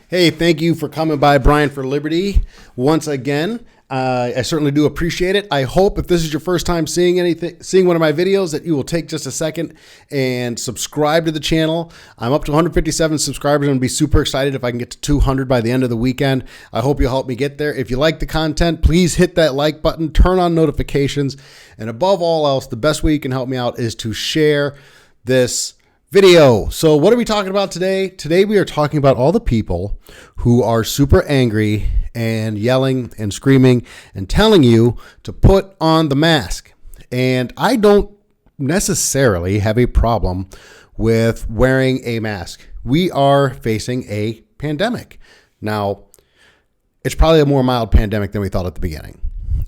Hey, thank you for coming by, Brian for Liberty, once again. I certainly do appreciate it. I hope if this is your first time seeing one of my videos, that you will take just a second and subscribe to the channel. I'm up to 157 subscribers. I'm going to be super excited if I can get to 200 by the end of the weekend. I hope you'll help me get there. If you like the content, please hit that like button, turn on notifications, and above all else, the best way you can help me out is to share this video. So what are we talking about today? Today we are talking about all the people who are super angry and yelling and screaming and telling you to put on the mask. And I don't necessarily have a problem with wearing a mask. We are facing a pandemic. Now, it's probably a more mild pandemic than we thought at the beginning.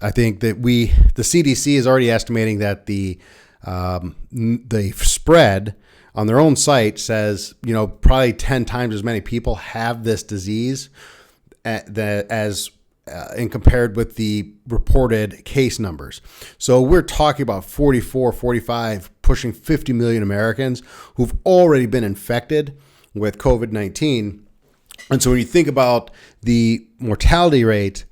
I think that the CDC is already estimating that the spread on their own site says, probably 10 times as many people have this disease as compared with the reported case numbers. So we're talking about 44, 45, pushing 50 million Americans who've already been infected with COVID-19. And so when you think about the mortality rate,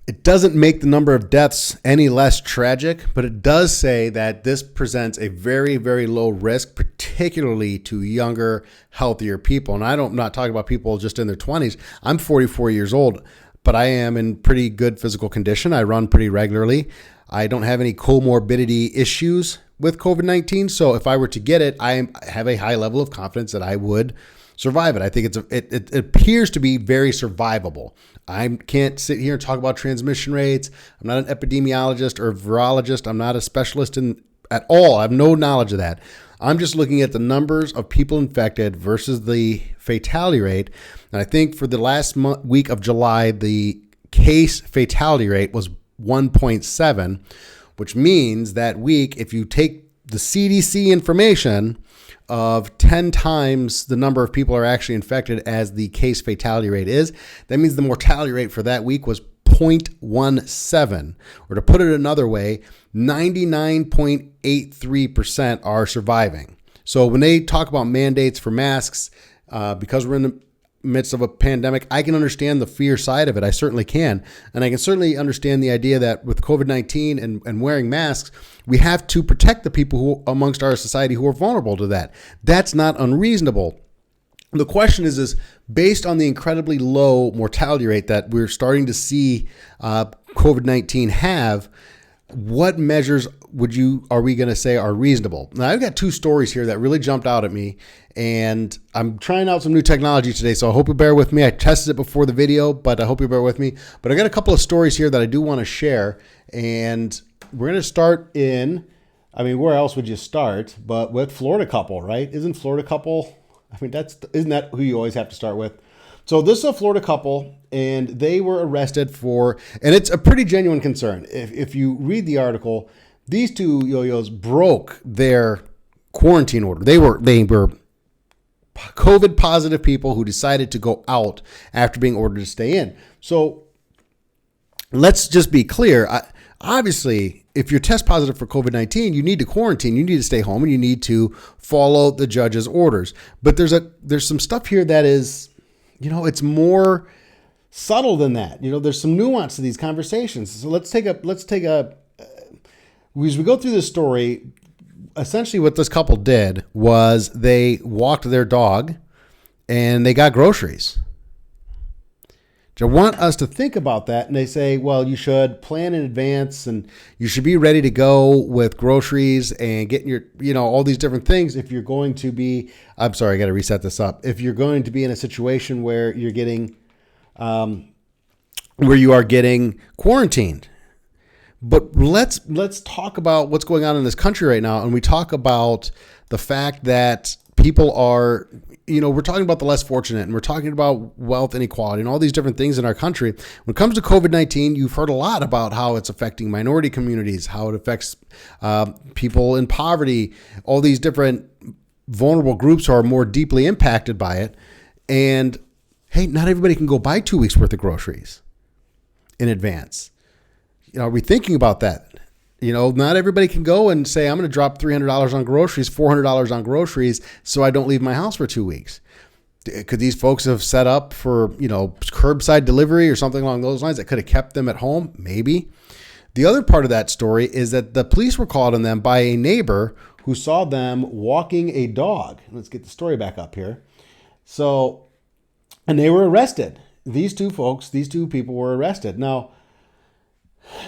it doesn't make the number of deaths any less tragic, but it does say that this presents a very, very low risk, particularly to younger, healthier people. And I'm not talking about people just in their 20s. I'm 44 years old, but I am in pretty good physical condition. I run pretty regularly. I don't have any comorbidity issues with COVID-19. So if I were to get it, I have a high level of confidence that I would survive it. I think it appears to be very survivable. I can't sit here and talk about transmission rates. I'm not an epidemiologist or virologist. I'm not a specialist at all. I have no knowledge of that. I'm just looking at the numbers of people infected versus the fatality rate. And I think for the last week of July, the case fatality rate was 1.7, which means that week, if you take the CDC information of 10 times the number of people are actually infected as the case fatality rate is, that means the mortality rate for that week was 0.17. Or to put it another way, 99.83% are surviving. So when they talk about mandates for masks, because we're in the midst of a pandemic, I can understand the fear side of it. I certainly can. And I can certainly understand the idea that with COVID-19 and wearing masks, we have to protect the people who amongst our society who are vulnerable to that. That's not unreasonable. The question is based on the incredibly low mortality rate that we're starting to see COVID-19 have, what measures are we going to say are reasonable? Now, I've got two stories here that really jumped out at me, and I'm trying out some new technology today, so I hope you bear with me. I tested it before the video, but I hope you bear with me. But I got a couple of stories here that I do want to share, and we're going to start where else would you start? But with Florida couple, right? Isn't Florida couple, isn't that who you always have to start with? So this is a Florida couple, and they were arrested and it's a pretty genuine concern. If you read the article, these two yo-yos broke their quarantine order. They were COVID positive people who decided to go out after being ordered to stay in. So let's just be clear. Obviously, if you're test positive for COVID-19, you need to quarantine, you need to stay home, and you need to follow the judge's orders. But there's some stuff here that is, it's more subtle than that. There's some nuance to these conversations. So as we go through this story, essentially what this couple did was they walked their dog and they got groceries. I want us to think about that. And they say, well, you should plan in advance and you should be ready to go with groceries and getting your, all these different things. If you're going to be, I'm sorry, I got to reset this up. If you're going to be in a situation where you're getting, where you are getting quarantined. But let's talk about what's going on in this country right now. And we talk about the fact that people are, we're talking about the less fortunate, and we're talking about wealth inequality and all these different things in our country. When it comes to COVID-19, you've heard a lot about how it's affecting minority communities, how it affects people in poverty, all these different vulnerable groups who are more deeply impacted by it. And hey, not everybody can go buy 2 weeks worth of groceries in advance. Are we thinking about that? Not everybody can go and say, I'm going to drop $300 on groceries, $400 on groceries, so I don't leave my house for 2 weeks. Could these folks have set up for, curbside delivery or something along those lines that could have kept them at home? Maybe. The other part of that story is that the police were called on them by a neighbor who saw them walking a dog. Let's get the story back up here. So, and they were arrested. These two people were arrested. Now,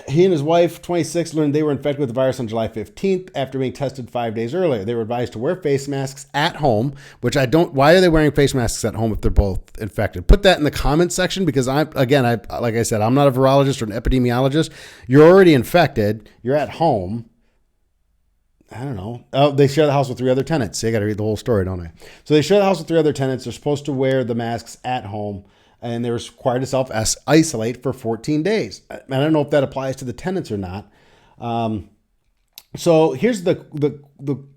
he and his wife, 26, learned they were infected with the virus on July 15th after being tested 5 days earlier. They were advised to wear face masks at home, why are they wearing face masks at home if they're both infected? Put that in the comments section, because like I said, I'm not a virologist or an epidemiologist. You're already infected. You're at home. I don't know. Oh, they share the house with 3 other tenants. See, I got to read the whole story, don't I? So they share the house with 3 other tenants. They're supposed to wear the masks at home, and they're required to self-isolate for 14 days. I don't know if that applies to the tenants or not. So here's the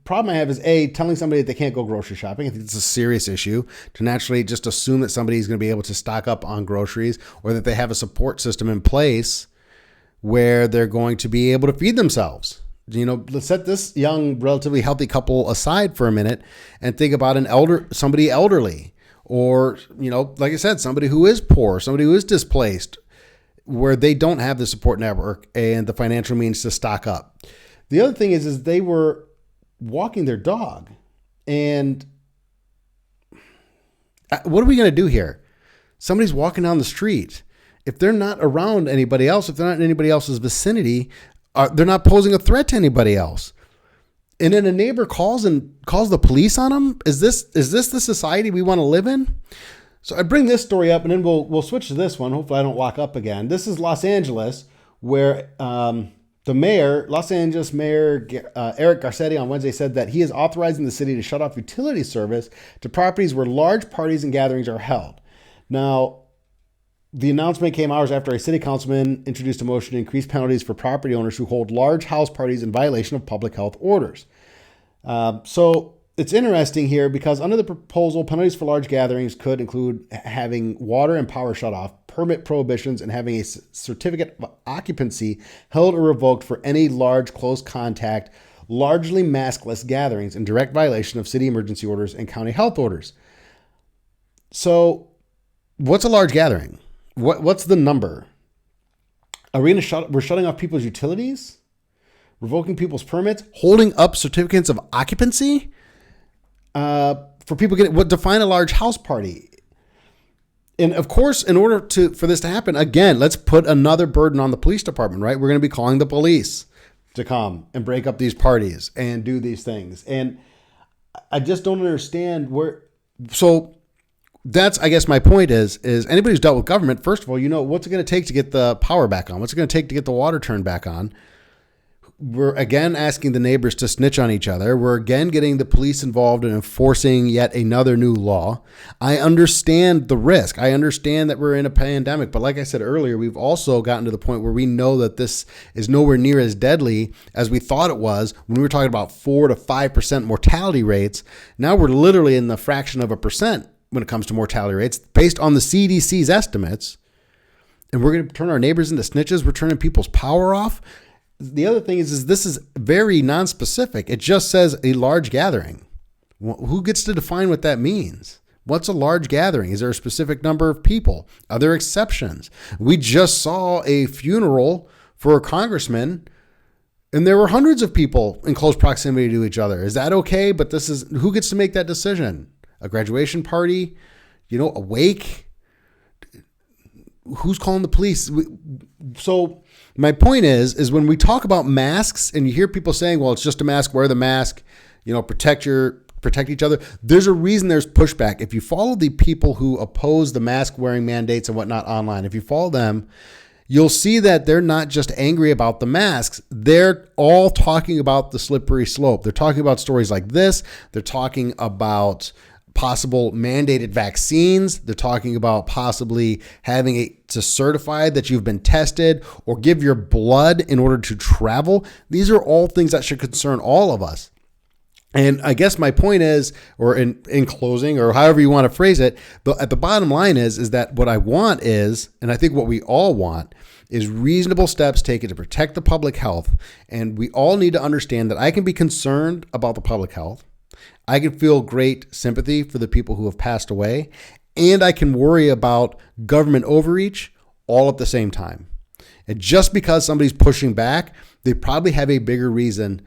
problem I have is, telling somebody that they can't go grocery shopping. I think it's a serious issue to naturally just assume that somebody's going to be able to stock up on groceries, or that they have a support system in place where they're going to be able to feed themselves. Let's set this young, relatively healthy couple aside for a minute and think about somebody elderly. Or, like I said, somebody who is poor, somebody who is displaced, where they don't have the support network and the financial means to stock up. The other thing is they were walking their dog. And what are we going to do here? Somebody's walking down the street. If they're not around anybody else, if they're not in anybody else's vicinity, they're not posing a threat to anybody else. And then a neighbor calls the police on them. Is this the society we want to live in? So I bring this story up, and then we'll switch to this one. Hopefully I don't lock up again. This is Los Angeles, where Los Angeles Mayor Eric Garcetti on Wednesday said that he is authorizing the city to shut off utility service to properties where large parties and gatherings are held. Now, the announcement came hours after a city councilman introduced a motion to increase penalties for property owners who hold large house parties in violation of public health orders. So it's interesting here, because under the proposal, penalties for large gatherings could include having water and power shut off, permit prohibitions, and having a certificate of occupancy held or revoked for any large close contact, largely maskless gatherings in direct violation of city emergency orders and county health orders. So what's a large gathering? What's the number? We're shutting off people's utilities, revoking people's permits, holding up certificates of occupancy for people define a large house party. And of course, in order for this to happen, again, let's put another burden on the police department, right? We're going to be calling the police to come and break up these parties and do these things. And I just don't understand so that's, I guess my point is anybody who's dealt with government, first of all, what's it going to take to get the power back on? What's it going to take to get the water turned back on? We're again asking the neighbors to snitch on each other. We're again getting the police involved in enforcing yet another new law. I understand the risk. I understand that we're in a pandemic, but like I said earlier, we've also gotten to the point where we know that this is nowhere near as deadly as we thought it was when we were talking about 4 to 5% mortality rates. Now we're literally in the fraction of a percent when it comes to mortality rates based on the CDC's estimates. And we're going to turn our neighbors into snitches. We're turning people's power off. The other thing is this is very non-specific. It just says a large gathering. Who gets to define what that means? What's a large gathering? Is there a specific number of people? Are there exceptions? We just saw a funeral for a congressman, and there were hundreds of people in close proximity to each other. Is that okay? But who gets to make that decision? A graduation party, a wake. Who's calling the police? So my point is when we talk about masks and you hear people saying, well, it's just a mask, wear the mask, protect each other. There's a reason there's pushback. If you follow the people who oppose the mask wearing mandates and whatnot online, if you follow them, you'll see that they're not just angry about the masks. They're all talking about the slippery slope. They're talking about stories like this. They're talking about possible mandated vaccines. They're talking about possibly having to certify that you've been tested or give your blood in order to travel. These are all things that should concern all of us. And I guess my point is, or in closing, or however you want to phrase it, but at the bottom line is that what I want is, and I think what we all want, is reasonable steps taken to protect the public health. And we all need to understand that I can be concerned about the public health. I can feel great sympathy for the people who have passed away, and I can worry about government overreach all at the same time. And just because somebody's pushing back, they probably have a bigger reason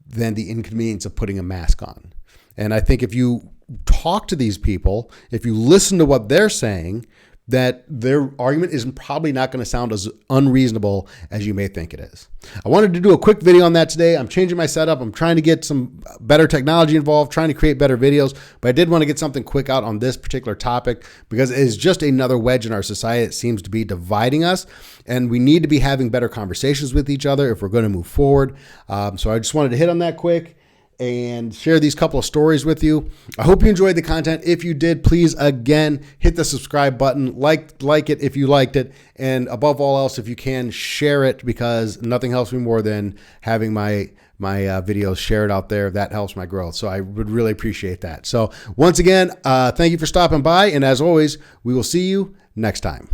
than the inconvenience of putting a mask on. And I think if you talk to these people, if you listen to what they're saying, that their argument is probably not going to sound as unreasonable as you may think it is. I wanted to do a quick video on that today. I'm changing my setup. I'm trying to get some better technology involved, trying to create better videos, but I did want to get something quick out on this particular topic because it is just another wedge in our society. It seems to be dividing us, and we need to be having better conversations with each other if we're going to move forward. So I just wanted to hit on that quick and share these couple of stories with you. I hope you enjoyed the content. If you did, please, again, hit the subscribe button, like it if you liked it, and above all else, if you can, share it, because nothing helps me more than having my videos shared out there. That helps my growth, so I would really appreciate that. So once again, thank you for stopping by, and as always, we will see you next time.